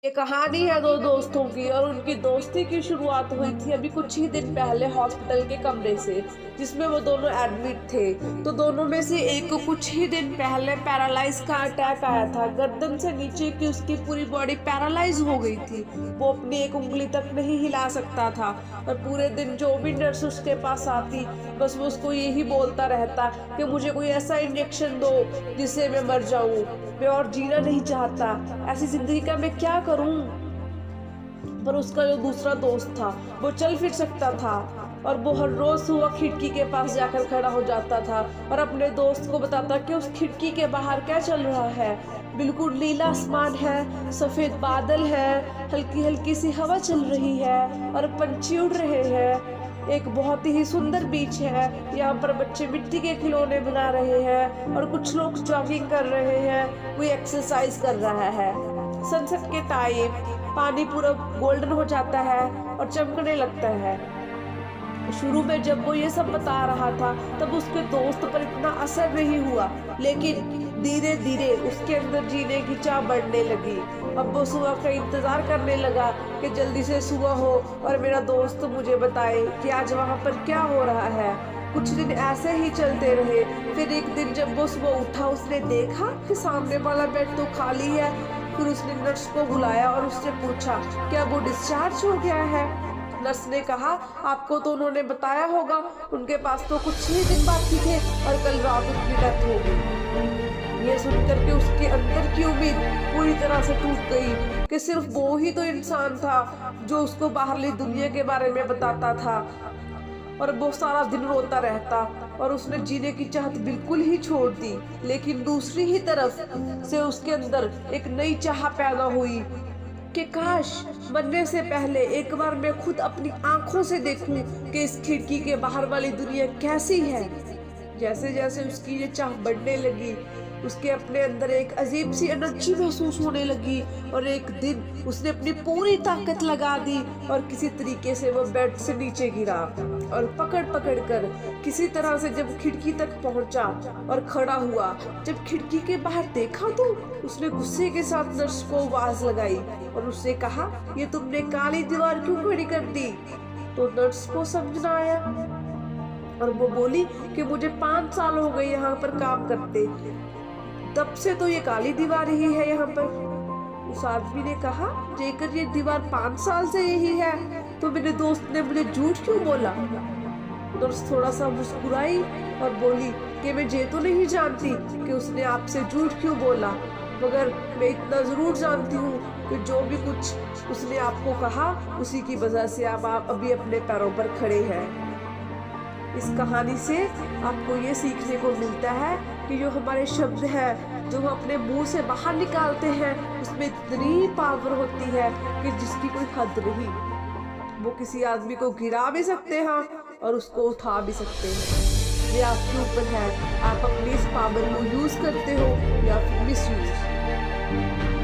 ये कहानी है दो दोस्तों की और उनकी दोस्ती की शुरुआत हुई थी अभी कुछ ही दिन पहले हॉस्पिटल के कमरे से, जिसमें वो दोनों एडमिट थे। तो दोनों में से एक को कुछ ही दिन पहले पैरालाइज का अटैक आया था। गर्दन से नीचे की उसकी पूरी बॉडी पैरालाइज हो गई थी। वो अपनी एक उंगली तक नहीं हिला सकता था और पूरे दिन जो भी नर्स उसके पास आती बस वो उसको यही बोलता रहता कि मुझे कोई ऐसा इंजेक्शन दो जिससे मैं मर जाऊं, मैं और जीना नहीं चाहता, ऐसी जिंदगी का मैं क्या करूं। पर उसका जो दूसरा दोस्त था वो चल फिर सकता था और वो हर रोज सुबह खिड़की के पास जाकर खड़ा हो जाता था और अपने दोस्त को बताता कि उस खिड़की के बाहर क्या चल रहा है। बिल्कुल नीला आसमान है, सफेद बादल है, हल्की हल्की सी हवा चल रही है और पंछी उड़ रहे हैं। एक बहुत ही सुंदर बीच है, यहाँ पर बच्चे मिट्टी के खिलौने बना रहे हैं और कुछ लोग जॉगिंग कर रहे हैं, कोई एक्सरसाइज कर रहा है। सनसेट के टाइम पानी पूरा गोल्डन हो जाता है और चमकने लगता है। शुरू में जब वो ये सब बता रहा था तब उसके दोस्त पर इतना असर नहीं हुआ, लेकिन धीरे धीरे उसके अंदर जीने की चाह बढ़ने लगी। अब वो सुबह का इंतजार करने लगा कि जल्दी से सुबह हो और मेरा दोस्त मुझे बताए कि आज वहाँ पर क्या हो रहा है। कुछ दिन ऐसे ही चलते रहे। फिर एक दिन जब वो सुबह उठा उसने देखा कि सामने वाला बेड तो खाली है। फिर उसने नर्स को बुलाया और उससे पूछा क्या वो डिस्चार्ज हो गया है। नर्स ने कहा आपको तो उन्होंने बताया होगा, उनके पास तो कुछ ही दिन बाकी थे और कल रात उनकी डेथ हो गई। ये सुनकर के उसके अंदर की उम्मीद पूरी तरह से टूट गई कि सिर्फ वो ही तो इंसान था जो उसको बाहरली दुनिया के बारे में बताता था। और वो सारा दिन रोता रहता और उसने जीने की चाहत बिल्कुल ही छोड़ दी। लेकिन दूसरी ही तरफ से उसके अंदर एक नई चाह पैदा हुई कि काश मरने से पहले एक बार मैं खुद अपनी आंखों से देखूं कि इस खिड़की के बाहर वाली दुनिया कैसी है। जैसे जैसे उसकी ये चाह बढ़ने लगी उसके अपने अंदर एक अजीब सी एनर्जी महसूस होने लगी और एक दिन उसने अपनी पूरी ताकत लगा दी और किसी तरीके से वो बेड से नीचे गिरा और पकड़ पकड़ कर किसी तरह से जब खिड़की तक पहुंचा और खड़ा हुआ। जब खिड़की के बाहर देखा तो उसने गुस्से के साथ नर्स को आवाज लगाई और उससे कहा ये तुमने काली दीवार क्यों खड़ी कर दी। तो नर्स को समझ ना आया और वो बोली कि मुझे 5 साल हो गए यहाँ पर काम करते, तब से तो ये काली दीवार ही है यहाँ पर। उस आदमी ने कहा जेकर ये दीवार 5 साल से यही है तो मेरे दोस्त ने मुझे झूठ क्यों बोला। नर्स थोड़ा सा मुस्कुराई और बोली कि मैं ये तो नहीं जानती कि उसने आपसे झूठ क्यों बोला, मगर मैं इतना जरूर जानती हूँ कि जो भी कुछ उसने आपको कहा उसी की वजह से आप अभी अपने पैरों पर खड़े हैं। इस कहानी से आपको ये सीखने को मिलता है कि जो हमारे शब्द हैं जो हम अपने मुंह से बाहर निकालते हैं उसमें इतनी पावर होती है कि जिसकी कोई हद नहीं। वो किसी आदमी को गिरा भी सकते हैं और उसको उठा भी सकते हैं। ये आपके ऊपर है, आप अपनी इस पावर को यूज करते हो या फिर मिस यूज।